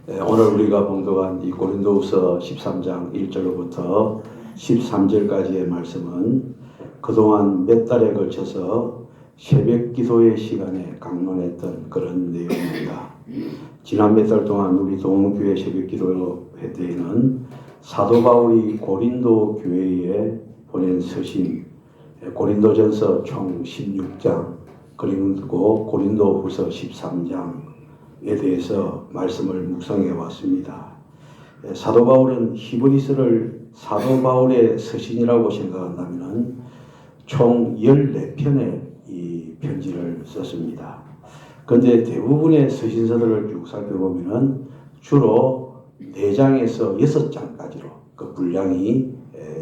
오늘 우리가 봉독한 이 고린도후서 13장 1절로부터 13절까지의 말씀은 그동안 몇 달에 걸쳐서 새벽 기도의 시간에 강론했던 그런 내용입니다. 지난 몇 달 동안 우리 동원교회 새벽 기도회 때에는 사도 바울이 고린도 교회에 보낸 서신 고린도전서 총 16장 그리고 고린도후서 13장에 대해서 말씀을 묵상해 왔습니다. 사도 바울은 히브리서를 사도 바울의 서신이라고 생각한다면 총 14편의 이 편지를 썼습니다. 그런데 대부분의 서신서들을 쭉 살펴보면 주로 4장에서 6장까지로 그 분량이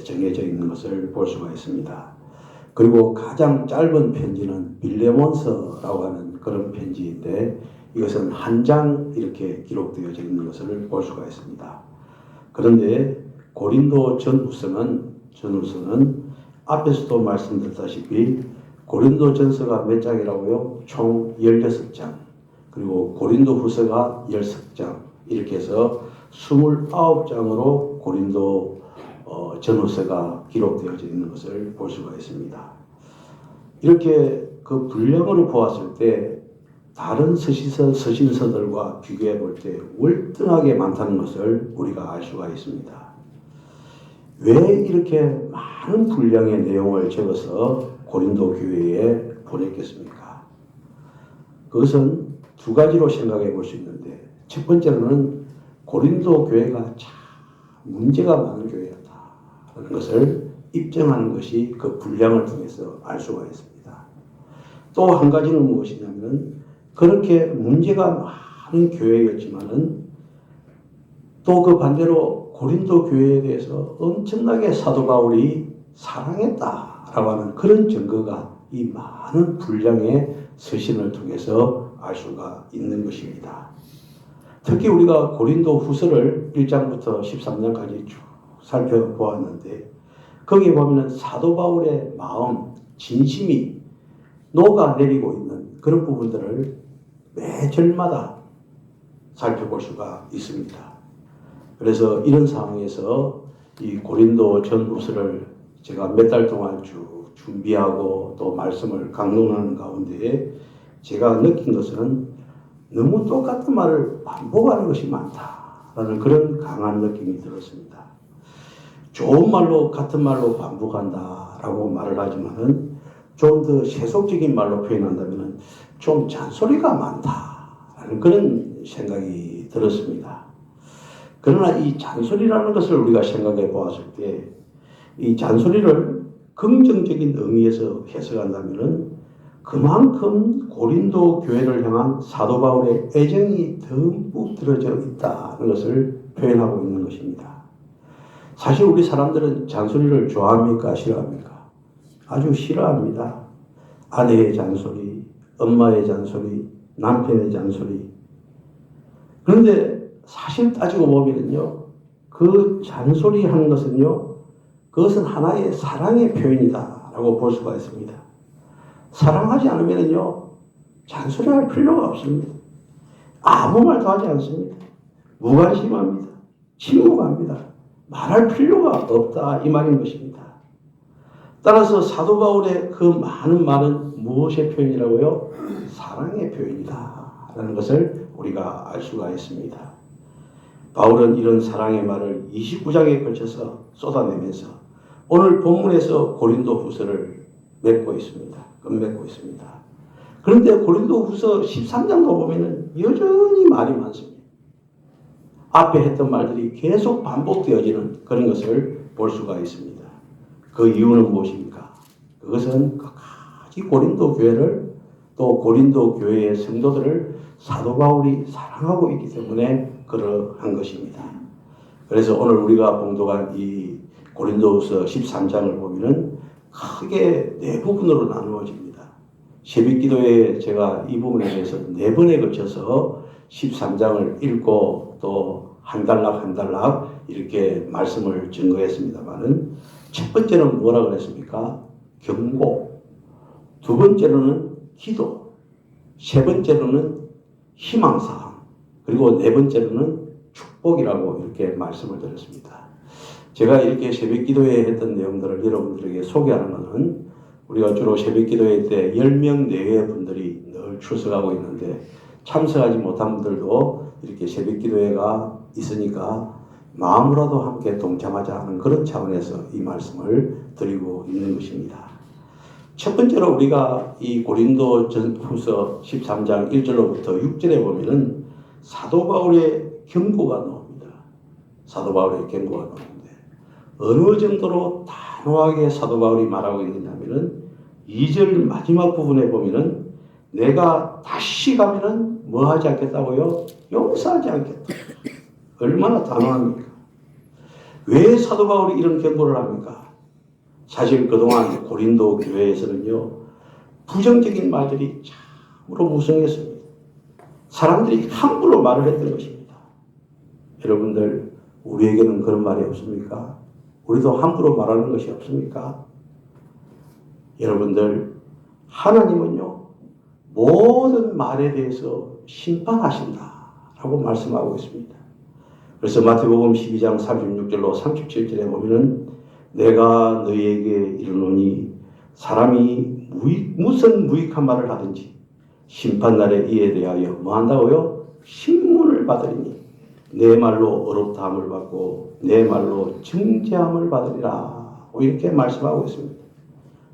정해져 있는 것을 볼 수가 있습니다. 그리고 가장 짧은 편지는 빌레몬서라고 하는 그런 편지인데 이것은 한 장 이렇게 기록되어져 있는 것을 볼 수가 있습니다. 그런데 고린도 전후서는 앞에서도 말씀드렸다시피 고린도 전서가 몇 장이라고요? 총 16장. 그리고 고린도 후서가 16장. 이렇게 해서 29장으로 고린도 전후서가 기록되어져 있는 것을 볼 수가 있습니다. 이렇게 그 분량으로 보았을 때 다른 서신서들과 비교해 볼 때 월등하게 많다는 것을 우리가 알 수가 있습니다. 왜 이렇게 많은 분량의 내용을 적어서 고린도 교회에 보냈겠습니까? 그것은 두 가지로 생각해 볼 수 있는데 첫 번째로는 고린도 교회가 참 문제가 많은 교회였다는 것을 입증하는 것이 그 분량을 통해서 알 수가 있습니다. 또 한 가지는 무엇이냐면 그렇게 문제가 많은 교회였지만은 또 그 반대로 고린도 교회에 대해서 엄청나게 사도 바울이 사랑했다라고 하는 그런 증거가 이 많은 분량의 서신을 통해서 알 수가 있는 것입니다. 특히 우리가 고린도 후서를 1장부터 13장까지 쭉 살펴보았는데 거기에 보면 사도 바울의 마음, 진심이 녹아내리고 있는 그런 부분들을 매 절마다 살펴볼 수가 있습니다. 그래서 이런 상황에서 이 고린도 전후서를 제가 몇 달 동안 쭉 준비하고 또 말씀을 강론하는 가운데 제가 느낀 것은 너무 똑같은 말을 반복하는 것이 많다라는 그런 강한 느낌이 들었습니다. 좋은 말로 같은 말로 반복한다라고 말을 하지만은 좀 더 세속적인 말로 표현한다면 좀 잔소리가 많다라는 그런 생각이 들었습니다. 그러나 이 잔소리라는 것을 우리가 생각해 보았을 때 이 잔소리를 긍정적인 의미에서 해석한다면 그만큼 고린도 교회를 향한 사도 바울의 애정이 듬뿍 들어져 있다는 것을 표현하고 있는 것입니다. 사실 우리 사람들은 잔소리를 좋아합니까? 싫어합니까? 아주 싫어합니다. 아내의 잔소리, 엄마의 잔소리, 남편의 잔소리. 그런데 사실 따지고 보면요, 그 잔소리 하는 것은요, 그것은 하나의 사랑의 표현이다라고 볼 수가 있습니다. 사랑하지 않으면요, 잔소리할 필요가 없습니다. 아무 말도 하지 않습니다. 무관심합니다. 침묵합니다. 말할 필요가 없다 이 말인 것입니다. 따라서 사도 바울의 그 많은 말은 무엇의 표현이라고요? 사랑의 표현이다라는 것을 우리가 알 수가 있습니다. 바울은 이런 사랑의 말을 29장에 걸쳐서 쏟아내면서 오늘 본문에서 고린도 후서를 맺고 있습니다. 끝맺고 있습니다. 그런데 고린도 후서 13장도 보면 여전히 말이 많습니다. 앞에 했던 말들이 계속 반복되어지는 그런 것을 볼 수가 있습니다. 그 이유는 무엇입니까? 그것은 끝까지 고린도 교회를 또 고린도 교회의 성도들을 사도 바울이 사랑하고 있기 때문에 그러한 것입니다. 그래서 오늘 우리가 봉독한 이 고린도후서 13장을 보면은 크게 4부분으로 나누어집니다. 새벽기도에 제가 이 부분에 대해서 4번에 걸쳐서 13장을 읽고 또 한 단락 이렇게 말씀을 증거했습니다만은 첫 번째는 뭐라 그랬습니까? 경고. 두 번째로는 기도. 세 번째로는 희망사항. 그리고 네 번째로는 축복이라고 이렇게 말씀을 드렸습니다. 제가 이렇게 새벽 기도회 했던 내용들을 여러분들에게 소개하는 것은 우리가 주로 새벽 기도회 때 10명 내외의 분들이 늘 출석하고 있는데 참석하지 못한 분들도 이렇게 새벽 기도회가 있으니까 마음으로도 함께 동참하자 하는 그런 차원에서 이 말씀을 드리고 있는 것입니다. 첫 번째로 우리가 이 고린도전후서 13장 1절로부터 6절에 보면은 사도 바울의 경고가 나옵니다. 사도 바울의 경고가 나오는데 어느 정도로 단호하게 사도 바울이 말하고 있느냐면은 2절 마지막 부분에 보면은 내가 다시 가면은 뭐 하지 않겠다고요? 용서하지 않겠다. 얼마나 단호합니까? 왜 사도 바울이 이런 경고를 합니까? 사실 그동안 고린도 교회에서는요, 부정적인 말들이 참으로 무성했습니다. 사람들이 함부로 말을 했던 것입니다. 여러분들, 우리에게는 그런 말이 없습니까? 우리도 함부로 말하는 것이 없습니까? 여러분들, 하나님은요, 모든 말에 대해서 심판하신다라고 말씀하고 있습니다. 그래서 마태복음 12장 36절로 37절에 보면은 내가 너희에게 이르노니 사람이 무슨 무익한 말을 하든지 심판날에 이에 대하여 뭐 한다고요? 신문을 받으리니 내 말로 어렵다함을 받고 내 말로 정죄함을 받으리라 이렇게 말씀하고 있습니다.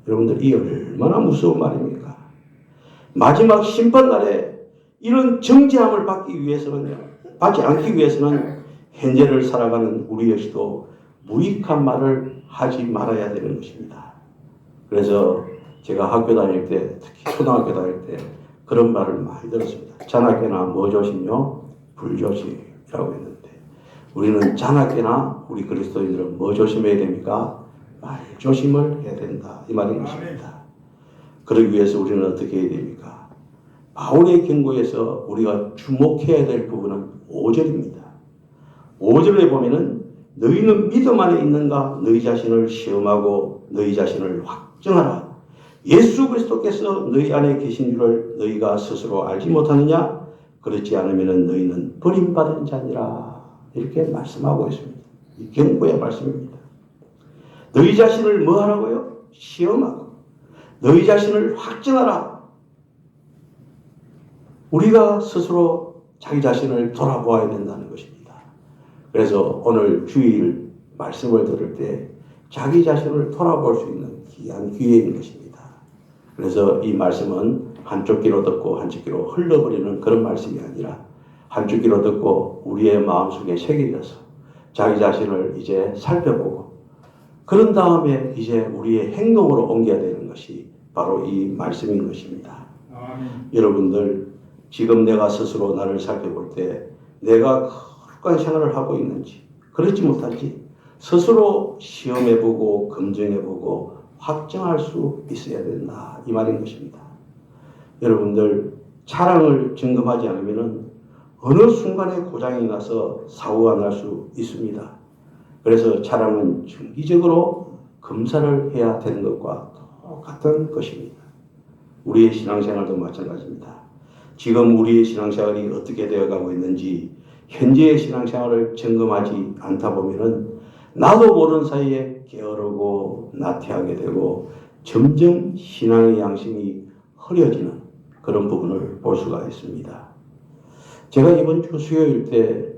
여러분들 이 얼마나 무서운 말입니까? 마지막 심판날에 이런 정죄함을 받지 않기 위해서는 현재를 살아가는 우리 역시도 무익한 말을 하지 말아야 되는 것입니다. 그래서 제가 학교 다닐 때, 특히 초등학교 다닐 때 그런 말을 많이 들었습니다. 자나깨나 뭐 조심요? 불조심이라고 했는데 우리는 자나깨나 우리 그리스도인들은 뭐 조심해야 됩니까? 말 조심을 해야 된다. 이 말인 것입니다. 그러기 위해서 우리는 어떻게 해야 됩니까? 바울의 경고에서 우리가 주목해야 될 부분은 5절입니다. 5절에 보면은 너희는 믿음 안에 있는가? 너희 자신을 시험하고 너희 자신을 확정하라. 예수 그리스도께서 너희 안에 계신 줄을 너희가 스스로 알지 못하느냐? 그렇지 않으면 너희는 버림받은 자니라. 이렇게 말씀하고 있습니다. 이 경고의 말씀입니다. 너희 자신을 뭐 하라고요? 시험하고 너희 자신을 확정하라. 우리가 스스로 자기 자신을 돌아보아야 된다는 것입니다. 그래서 오늘 주일 말씀을 들을 때 자기 자신을 돌아볼 수 있는 귀한 기회인 것입니다. 그래서 이 말씀은 한쪽 귀로 듣고 한쪽 귀로 흘러버리는 그런 말씀이 아니라 한쪽 귀로 듣고 우리의 마음속에 새겨져서 자기 자신을 이제 살펴보고 그런 다음에 이제 우리의 행동으로 옮겨야 되는 것이 바로 이 말씀인 것입니다. 여러분들 지금 내가 스스로 나를 살펴볼 때 내가 거룩한 생활을 하고 있는지 그렇지 못한지 스스로 시험해보고 검증해보고 확정할 수 있어야 된다. 이 말인 것입니다. 여러분들 차량을 점검하지 않으면 어느 순간에 고장이 나서 사고가 날 수 있습니다. 그래서 차량은 정기적으로 검사를 해야 되는 것과 똑같은 것입니다. 우리의 신앙생활도 마찬가지입니다. 지금 우리의 신앙생활이 어떻게 되어가고 있는지 현재의 신앙생활을 점검하지 않다 보면은 나도 모르는 사이에 게으르고 나태하게 되고 점점 신앙의 양심이 흐려지는 그런 부분을 볼 수가 있습니다. 제가 이번 주 수요일 때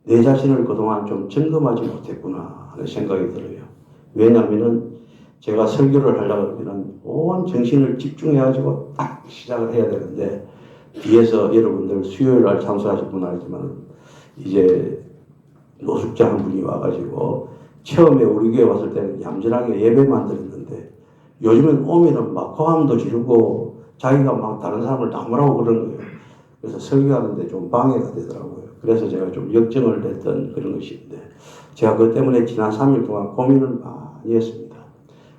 내 자신을 그동안 좀 점검하지 못했구나 하는 생각이 들어요. 왜냐하면은 제가 설교를 하려고 하면 온 정신을 집중해가지고 딱 시작을 해야 되는데 뒤에서 여러분들 수요일 날 참석하실 분 알지만 이제 노숙자 한 분이 와가지고 처음에 우리 교회 왔을 때는 얌전하게 예배만 드렸는데 요즘엔 오면은 막 호함도 지르고 자기가 막 다른 사람을 나무라고 그러는 거예요. 그래서 설교하는데 좀 방해가 되더라고요. 그래서 제가 좀 역정을 냈던 그런 것인데 제가 그것 때문에 지난 3일 동안 고민을 많이 했습니다.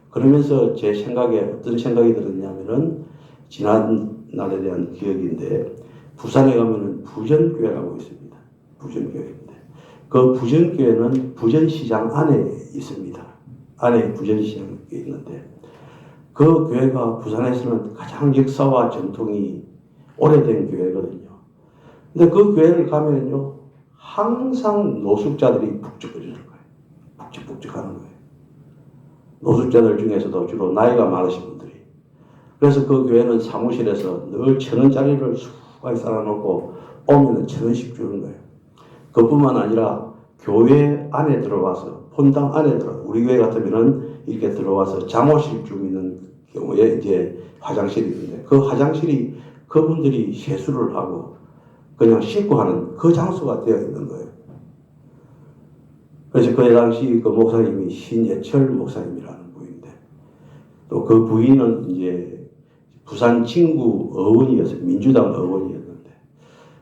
그러면서 제 생각에 어떤 생각이 들었냐면은 지난 날에 대한 기억인데 부산에 가면은 부전교회라고 있습니다. 부전교회인데 그 부전교회는 부전시장 안에 있습니다. 안에 부전시장이 있는데 그 교회가 부산에서는 가장 역사와 전통이 오래된 교회거든요. 근데 그 교회를 가면요 항상 노숙자들이 북적거리는 거예요. 북적북적하는 거예요. 노숙자들 중에서도 주로 나이가 많으신 분들이. 그래서 그 교회는 사무실에서 늘 1,000원짜리를 수많이 쌓아놓고 오면은 1,000원씩 주는 거예요. 그뿐만 아니라 교회 안에 들어와서 본당 안에 우리 교회 같으면은 이렇게 들어와서 잠옷실 좀 있는 경우에 이제 화장실이 있는데 그 화장실이 그분들이 세수를 하고 그냥 씻고 하는 그 장소가 되어 있는 거예요. 그래서 그 당시 그 목사님이 신예철 목사님이라는 분인데 또 그 부인은 이제 부산 진구 의원이었어요. 민주당 의원이었는데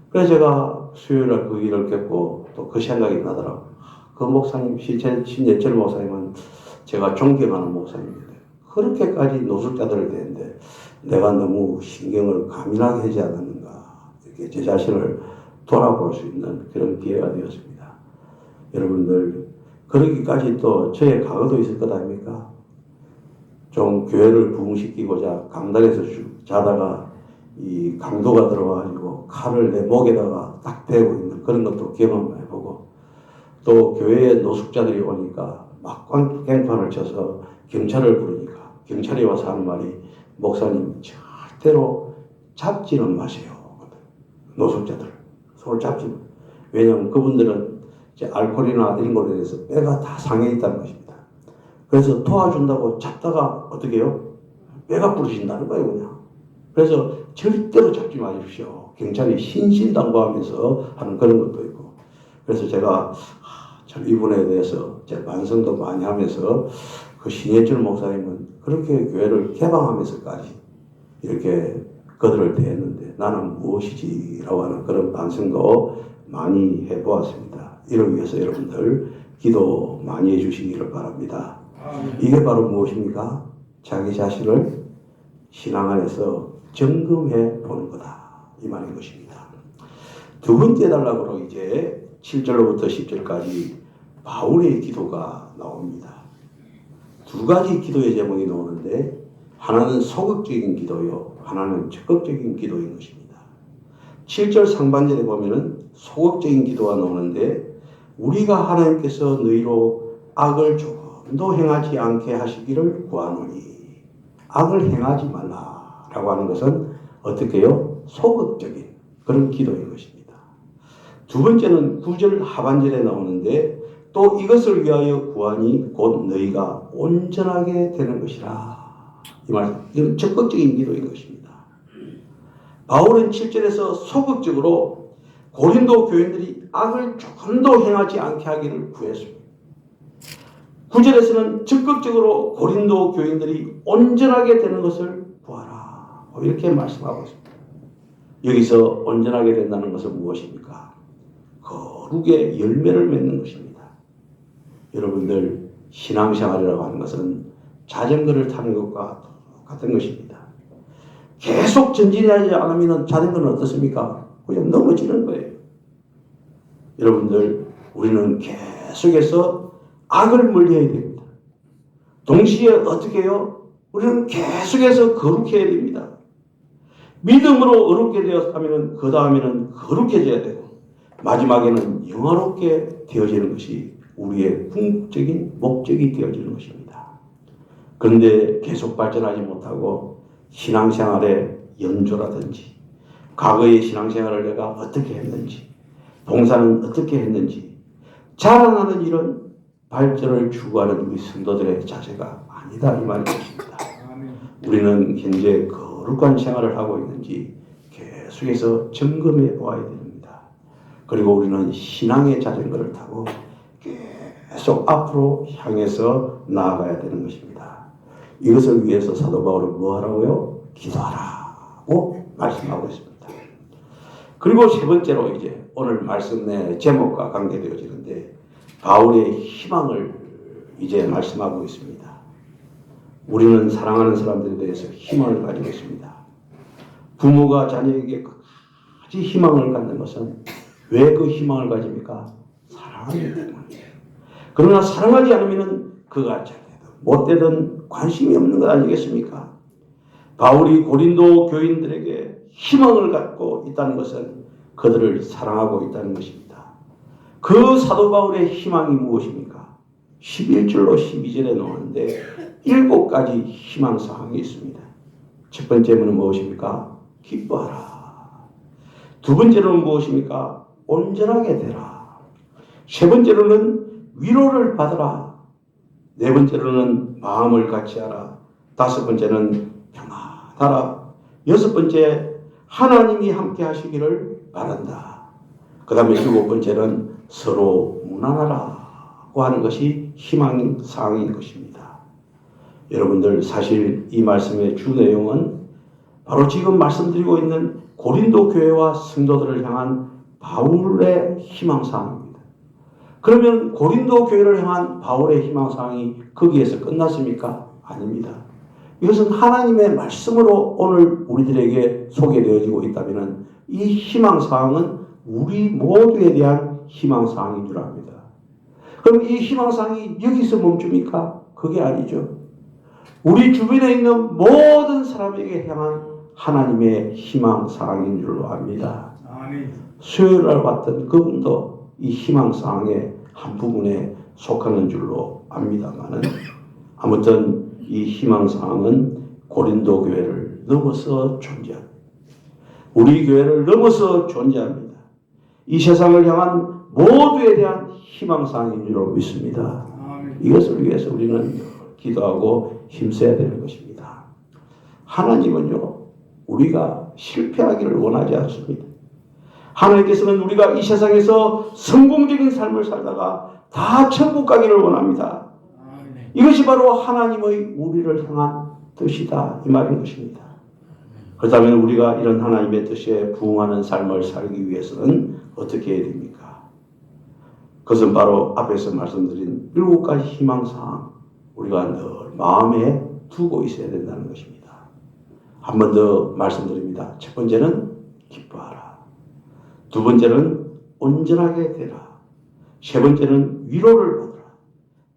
그래서 제가 수요일날 그 일을 겪고 또 그 생각이 나더라고요. 그 목사님 신예철 목사님은 제가 존경하는 목사님인데 그렇게까지 노숙자들을 대는데 내가 너무 신경을 가민하게 하지 않았는가 이렇게 제 자신을 돌아볼 수 있는 그런 기회가 되었습니다. 여러분들 그러기까지 또 저의 과거도 있을 것 아닙니까? 좀 교회를 부흥시키고자 강당에서 쭉 자다가 이 강도가 들어와가지고 칼을 내 목에다가 딱 대고 있는 그런 것도 경험해보고 또 교회에 노숙자들이 오니까 막강판을 쳐서 경찰을 부르니까 경찰이 와서 하는 말이 목사님 절대로 잡지는 마세요. 노숙자들 손을 잡지 마. 왜냐하면 그분들은 이제 알코올이나 이런 걸로 인해서 뼈가 다 상해 있다는 것입니다. 그래서 도와준다고 잡다가 어떻게 해요? 뼈가 부러진다는 거예요 그냥. 그래서 절대로 잡지 마십시오. 경찰이 신신당부하면서 하는 그런 것도 있고. 그래서 제가 참 이분에 대해서 제 반성도 많이 하면서 그 신예철 목사님은 그렇게 교회를 개방하면서까지 이렇게 그들을 대했는데 나는 무엇이지라고 하는 그런 반성도 많이 해보았습니다. 이를 위해서 여러분들 기도 많이 해주시기를 바랍니다. 이게 바로 무엇입니까? 자기 자신을 신앙 안에서 점검해 보는 거다. 이 말인 것입니다. 두 번째 단락으로 이제 7절로부터 10절까지 바울의 기도가 나옵니다. 두 가지 기도의 제목이 나오는데 하나는 소극적인 기도요, 하나는 적극적인 기도인 것입니다. 7절 상반절에 보면은 소극적인 기도가 나오는데 우리가 하나님께서 너희로 악을 조금도 행하지 않게 하시기를 구하노니 악을 행하지 말라라고 하는 것은 어떻게 해요? 소극적인 그런 기도인 것입니다. 두 번째는 9절 하반절에 나오는데 또 이것을 위하여 구하니 곧 너희가 온전하게 되는 것이라. 이 말, 이건 적극적인 기도인 것입니다. 바울은 7절에서 소극적으로 고린도 교인들이 악을 조금도 행하지 않게 하기를 구했습니다. 9절에서는 적극적으로 고린도 교인들이 온전하게 되는 것을 구하라. 이렇게 말씀하고 있습니다. 여기서 온전하게 된다는 것은 무엇입니까? 거룩의 열매를 맺는 것입니다. 여러분들 신앙생활이라고 하는 것은 자전거를 타는 것과 같은 것입니다. 계속 전진하지 않으면 자전거는 어떻습니까? 그냥 넘어지는 거예요. 여러분들 우리는 계속해서 악을 멀리해야 됩니다. 동시에 어떻게 해요? 우리는 계속해서 거룩해야 됩니다. 믿음으로 어렵게 되었다면 그 다음에는 거룩해져야 되고 마지막에는 영화롭게 되어지는 것이 우리의 궁극적인 목적이 되어지는 것입니다. 그런데 계속 발전하지 못하고 신앙생활에 연조라든지 과거의 신앙생활을 내가 어떻게 했는지 봉사는 어떻게 했는지 자랑하는 이런 발전을 추구하는 우리 성도들의 자세가 아니다 이 말인 것입니다. 우리는 현재 거룩한 생활을 하고 있는지 계속해서 점검해 보아야 됩니다. 그리고 우리는 신앙의 자전거를 타고 계속 앞으로 향해서 나아가야 되는 것입니다. 이것을 위해서 사도 바울은 뭐 하라고요? 기도하라고 말씀하고 있습니다. 그리고 세 번째로 이제 오늘 말씀의 제목과 관계되어지는데 바울의 희망을 이제 말씀하고 있습니다. 우리는 사랑하는 사람들에 대해서 희망을 가지고 있습니다. 부모가 자녀에게 끝까지 희망을 갖는 것은 왜 그 희망을 가집니까? 사랑하기 때문이에요. 그러나 사랑하지 않으면 그가 잘되든 못되든 관심이 없는 것 아니겠습니까? 바울이 고린도 교인들에게 희망을 갖고 있다는 것은 그들을 사랑하고 있다는 것입니다. 그 사도 바울의 희망이 무엇입니까? 11절로 12절에 나오는데 7가지 희망사항이 있습니다. 첫 번째는 무엇입니까? 기뻐하라. 두 번째로는 무엇입니까? 온전하게 되라. 세 번째로는 위로를 받으라. 네 번째로는 마음을 같이하라. 다섯 번째는 평안하라. 여섯 번째, 하나님이 함께 하시기를 바란다. 그 다음에 일곱 번째는 서로 무난하라고 하는 것이 희망사항인 것입니다. 여러분들, 사실 이 말씀의 주 내용은 바로 지금 말씀드리고 있는 고린도 교회와 성도들을 향한 바울의 희망사항입니다. 그러면 고린도 교회를 향한 바울의 희망사항이 거기에서 끝났습니까? 아닙니다. 이것은 하나님의 말씀으로 오늘 우리들에게 소개되어지고 있다면 이 희망사항은 우리 모두에 대한 희망사항인 줄 압니다. 그럼 이 희망사항이 여기서 멈춥니까? 그게 아니죠. 우리 주변에 있는 모든 사람에게 향한 하나님의 희망사항인 줄로 압니다. 수요일날 봤던 그분도 이 희망사항의 한 부분에 속하는 줄로 압니다만은, 아무튼 이 희망사항은 고린도 교회를 넘어서 존재합니다. 우리 교회를 넘어서 존재합니다. 이 세상을 향한 모두에 대한 희망사항인 줄로 믿습니다. 이것을 위해서 우리는 기도하고 힘써야 되는 것입니다. 하나님은요, 우리가 실패하기를 원하지 않습니다. 하나님께서는 우리가 이 세상에서 성공적인 삶을 살다가 다 천국 가기를 원합니다. 이것이 바로 하나님의 우리를 향한 뜻이다, 이 말인 것입니다. 그렇다면 우리가 이런 하나님의 뜻에 부응하는 삶을 살기 위해서는 어떻게 해야 됩니까? 그것은 바로 앞에서 말씀드린 7가지 희망사항, 우리가 늘 마음에 두고 있어야 된다는 것입니다. 한 번 더 말씀드립니다. 첫 번째는 기뻐하라. 두 번째는 온전하게 되라. 세 번째는 위로를 받으라.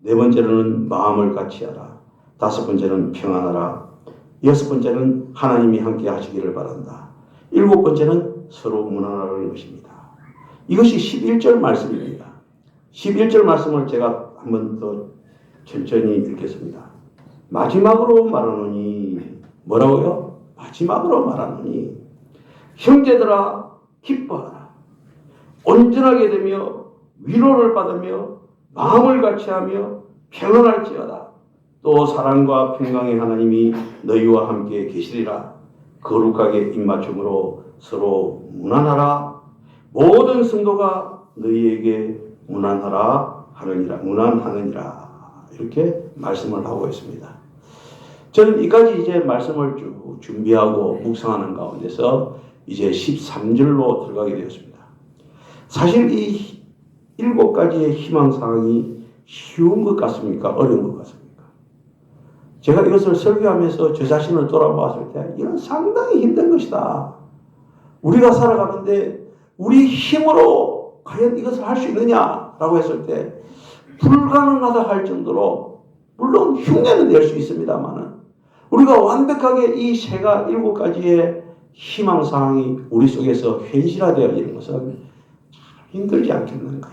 네 번째는 마음을 같이하라. 다섯 번째는 평안하라. 여섯 번째는 하나님이 함께 하시기를 바란다. 일곱 번째는 서로 무난하라는 것입니다. 이것이 11절 말씀입니다. 11절 말씀을 제가 한 번 더 천천히 읽겠습니다. 마지막으로 말하노니, 뭐라고요? 마지막으로 말하노니, 형제들아 기뻐하라. 온전하게 되며 위로를 받으며 마음을 같이하며 평안할지어다. 또 사랑과 평강의 하나님이 너희와 함께 계시리라. 거룩하게 입맞춤으로 서로 무난하라. 모든 성도가 너희에게 무난하느니라. 이렇게 말씀을 하고 있습니다. 저는 이까지 이제 말씀을 쭉 준비하고 묵상하는 가운데서 이제 13절로 들어가게 되었습니다. 사실 이 7가지의 희망사항이 쉬운 것 같습니까? 어려운 것 같습니까? 제가 이것을 설교하면서 저 자신을 돌아보았을 때 이건 상당히 힘든 것이다. 우리가 살아가는데 우리 힘으로 과연 이것을 할 수 있느냐라고 했을 때 불가능하다 할 정도로, 물론 흉내는 낼 수 있습니다만은 우리가 완벽하게 이 7가지의 희망사항이 우리 속에서 현실화되어지는 것은 힘들지 않겠는가.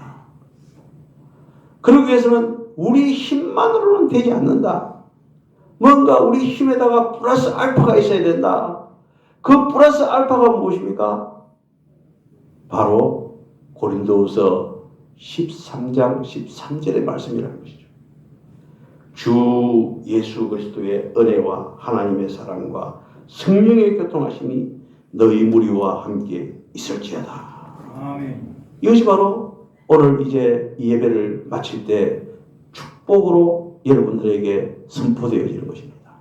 그러기 위해서는 우리 힘만으로는 되지 않는다. 뭔가 우리 힘에다가 플러스 알파가 있어야 된다. 그 플러스 알파가 무엇입니까? 바로 고린도후서 13장 13절의 말씀이라는 것이죠. 주 예수 그리스도의 은혜와 하나님의 사랑과 성령의 교통하심이 너희 무리와 함께 있을지어다. 아멘. 이것이 바로 오늘 이제 이 예배를 마칠 때 축복으로 여러분들에게 선포되어지는 것입니다.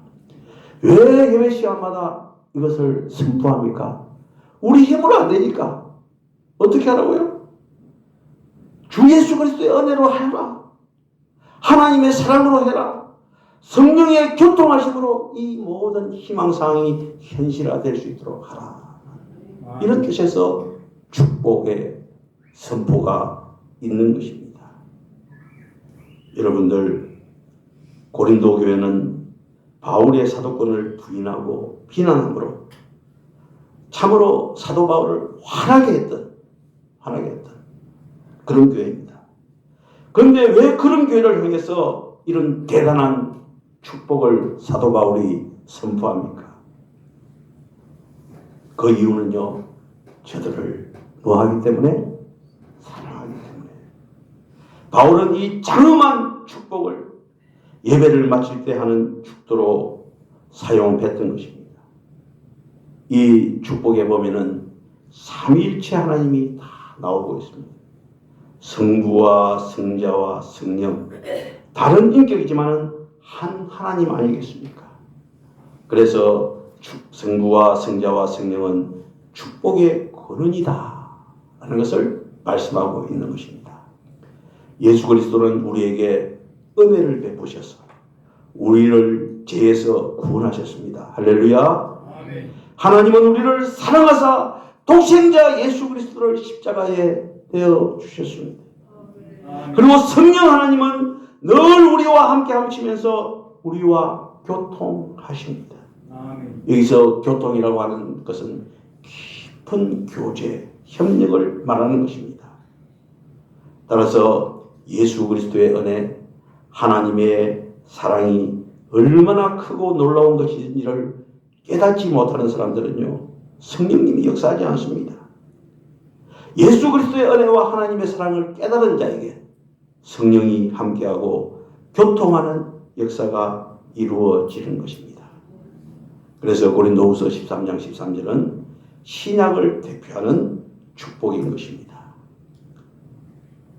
왜 예배 시간마다 이것을 선포합니까? 우리 힘으로 안 되니까. 어떻게 하라고요? 주 예수 그리스도의 은혜로 해라. 하나님의 사랑으로 해라. 성령의 교통하심으로 이 모든 희망사항이 현실화될 수 있도록 하라. 이런 뜻에서 축복의 선포가 있는 것입니다. 여러분들, 고린도 교회는 바울의 사도권을 부인하고 비난함으로 참으로 사도 바울을 화나게 했던 그런 교회입니다. 그런데 왜 그런 교회를 향해서 이런 대단한 축복을 사도 바울이 선포합니까? 그 이유는요, 저들을 뭐하기 때문에? 사랑하기 때문에. 바울은 이 장엄한 축복을 예배를 마칠 때 하는 축도로 사용했던 것입니다. 이 축복에 보면은 삼위일체 하나님이 다 나오고 있습니다. 성부와 성자와 성령, 다른 인격이지만은 한 하나님 아니겠습니까? 그래서 성부와 성자와 성령은 축복의 근원이다 라는 것을 말씀하고 있는 것입니다. 예수 그리스도는 우리에게 은혜를 베푸셔서 우리를 죄에서 구원하셨습니다. 할렐루야. 아멘. 하나님은 우리를 사랑하사 독생자 예수 그리스도를 십자가에 되어 주셨습니다. 아멘. 그리고 성령 하나님은 늘 우리와 함께 하시면서 우리와 교통하십니다. 아멘. 여기서 교통이라고 하는 것은 깊은 교제, 협력을 말하는 것입니다. 따라서 예수 그리스도의 은혜, 하나님의 사랑이 얼마나 크고 놀라운 것인지를 깨닫지 못하는 사람들은요, 성령님이 역사하지 않습니다. 예수 그리스도의 은혜와 하나님의 사랑을 깨달은 자에게 성령이 함께하고 교통하는 역사가 이루어지는 것입니다. 그래서 고린도후서 13장 13절은 신약을 대표하는 축복인 것입니다.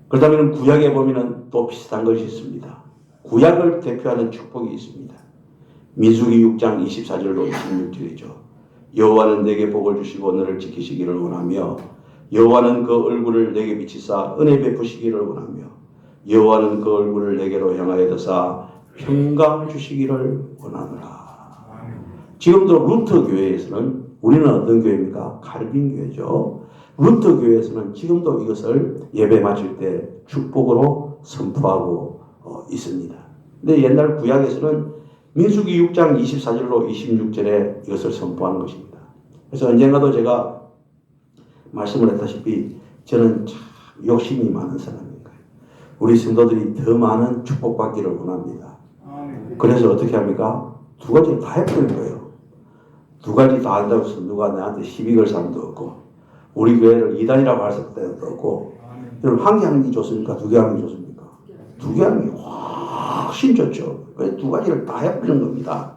그렇다면 구약에 보면 또 비슷한 것이 있습니다. 구약을 대표하는 축복이 있습니다. 민수기 6장 24절로 26절이죠. 여호와는 내게 복을 주시고 너를 지키시기를 원하며 여호와는 그 얼굴을 내게 비치사 은혜 베푸시기를 원하며 여호와는 그 얼굴을 내게로 향하여 드사 평강 주시기를 원하노라. 지금도 루터 교회에서는, 우리는 어떤 교회입니까? 칼빈 교회죠. 루터 교회에서는 지금도 이것을 예배 마칠 때 축복으로 선포하고 있습니다. 근데 옛날 구약에서는 민수기 6장 24절로 26절에 이것을 선포하는 것입니다. 그래서 언젠가도 제가 말씀을 했다시피 저는 참 욕심이 많은 사람인 거예요. 우리 성도들이 더 많은 축복받기를 원합니다. 그래서 어떻게 합니까? 두 가지를 다 해버리는 거예요. 두 가지 다 한다고 해서 누가 나한테 시비 걸 사람도 없고, 우리 교회를 이단이라고 할 때도 없고, 여러분 한 개 하는 게 좋습니까? 두 개 하는 게 좋습니까? 두 개 하는 게 훨씬 좋죠. 그래서 두 가지를 다 해버리는 겁니다.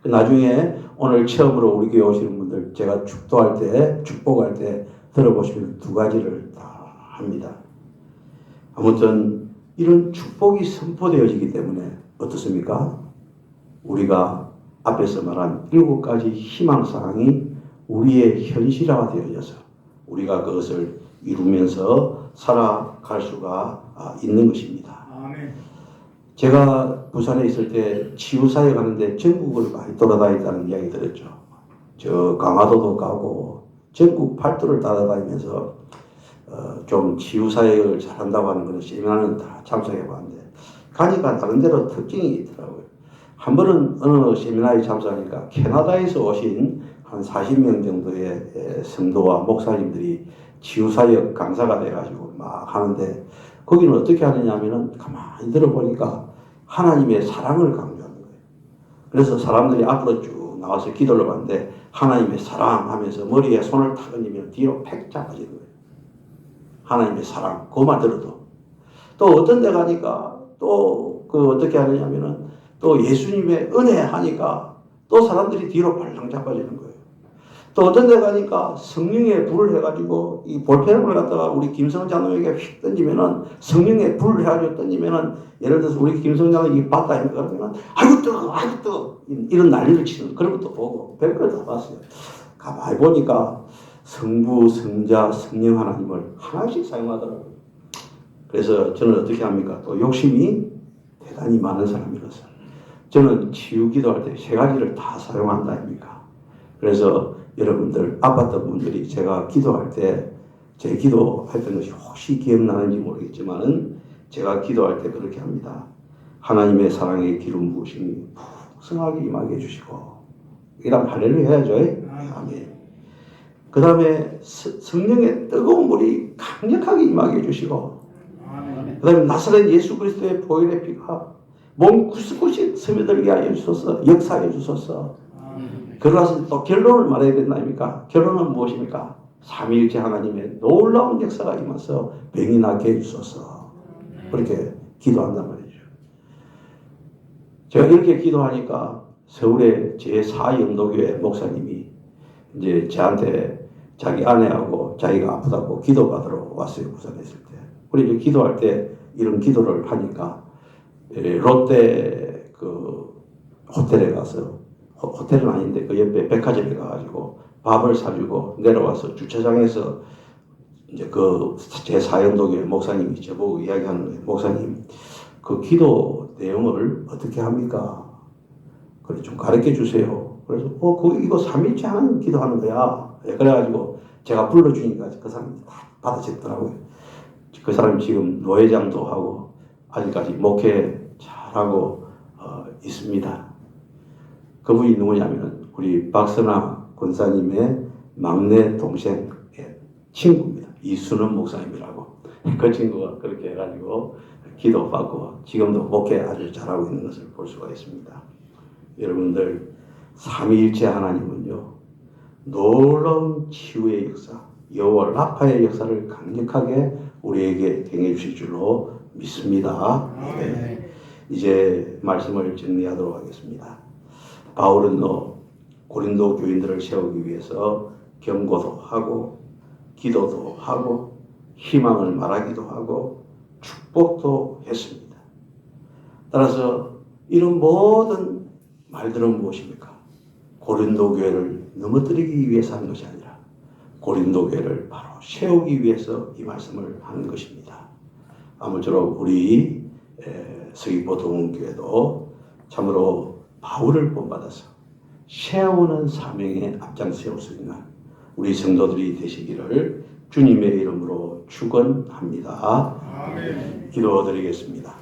나중에 오늘 처음으로 우리 교회 오시는 분들 제가 축도할 때, 축복할 때 들어보시면 두 가지를 다 합니다. 아무튼 이런 축복이 선포되어지기 때문에 어떻습니까? 우리가 앞에서 말한 7가지 희망사항이 우리의 현실화가 되어져서 우리가 그것을 이루면서 살아갈 수가 있는 것입니다. 아멘. 제가 부산에 있을 때 치유사에 가는데 전국을 많이 돌아다녔다는 이야기 들었죠. 저 강화도도 가고 전국 팔도를 따라다니면서 좀 치유사역을 잘한다고 하는 그런 세미나는 다 참석해 봤는데 가니까 나름대로 특징이 있더라고요. 한 번은 어느 세미나에 참석하니까 캐나다에서 오신 한 40명 정도의 성도와 목사님들이 치유사역 강사가 돼가지고 막 하는데 거기는 어떻게 하느냐 하면은 가만히 들어보니까 하나님의 사랑을 강조하는 거예요. 그래서 사람들이 앞으로 쭉 나와서 기도를 하는데 하나님의 사랑 하면서 머리에 손을 탁 얹으면 뒤로 팩 잡아지는 거예요. 하나님의 사랑, 그만 들어도. 또 어떤 데 가니까 또 그 어떻게 하느냐면은 또 예수님의 은혜 하니까 또 사람들이 뒤로 발랑 잡아지는 거예요. 또 어떤 데 가니까 성령의 불을 해가지고 이 볼펜을 갖다가 우리 김성 장로에게 휙 던지면은 성령의 불을 해가지고 던지면은 예를 들어서 우리 김성 장로에게 봤다 그러면은 아이고 뜨거, 아이고 뜨거 이런 난리를 치는 그런 것도 보고 별걸 다 봤어요. 가만히 보니까 성부, 성자, 성령 하나님을 하나씩 사용하더라고요. 그래서 저는 어떻게 합니까? 또 욕심이 대단히 많은 사람이라서 저는 치유 기도할 때 3가지를 다 사용한다 아닙니까? 그래서 여러분들 아팠던 분들이 제가 기도할 때 제 기도했던 것이 혹시 기억나는지 모르겠지만은 제가 기도할 때 그렇게 합니다. 하나님의 사랑의 기름 부으심이 풍성하게 임하게 해주시고 그 다음 할렐루야 해야죠. 아멘. 그 다음에 성령의 뜨거운 물이 강력하게 임하게 해주시고 아멘. 그 다음에 나사렛 예수 그리스도의 보혈의 피가 몸 구석구석 스며들게 하여 주소서. 역사해 주소서. 아멘. 그러나서 또 결론을 말해야 된다 아닙니까? 결론은 무엇입니까? 삼위일체 하나님의 놀라운 역사가 임해서 병이 낫게 해주소서. 그렇게 기도한단 말이죠. 제가 이렇게 기도하니까 서울의 제4영도교회 목사님이 이제 저한테 자기 아내하고 자기가 아프다고 기도받으러 왔어요. 부산에 있을 때. 우리 이제 기도할 때 이런 기도를 하니까 롯데 그 호텔에 가서 호텔은 아닌데 그 옆에 백화점에 가가지고 밥을 사주고 내려와서 주차장에서 이제 그 제4영도교회 목사님이 저보고 이야기하는 거예요. 목사님, 그 기도 내용을 어떻게 합니까? 그래 좀 가르쳐 주세요. 그래서 이거 삼일째 하나님 기도하는 거야. 그래가지고 제가 불러주니까 그 사람이 다 받아쳤더라고요. 그 사람이 지금 노회장도 하고 아직까지 목회 잘하고 있습니다. 그분이 누구냐면 우리 박선아 권사님의 막내 동생의 친구입니다. 이순원 목사님이라고. 그 친구가 그렇게 해가지고 기도받고 지금도 목회 아주 잘하고 있는 것을 볼 수가 있습니다. 여러분들 삼위일체 하나님은요 놀라운 치유의 역사, 여호와 라파의 역사를 강력하게 우리에게 행해 주실 줄로 믿습니다. 네. 이제 말씀을 정리하도록 하겠습니다. 바울은 고린도 교인들을 세우기 위해서 경고도 하고 기도도 하고 희망을 말하기도 하고 축복도 했습니다. 따라서 이런 모든 말들은 무엇입니까? 고린도 교회를 넘어뜨리기 위해서 하는 것이 아니라 고린도 교회를 바로 세우기 위해서 이 말씀을 하는 것입니다. 아무쪼록 우리 서귀포 동문교회도 참으로 바울을 본받아서 세우는 사명에 앞장 세울 수 있는 우리 성도들이 되시기를 주님의 이름으로 축원합니다. 아멘. 기도드리겠습니다.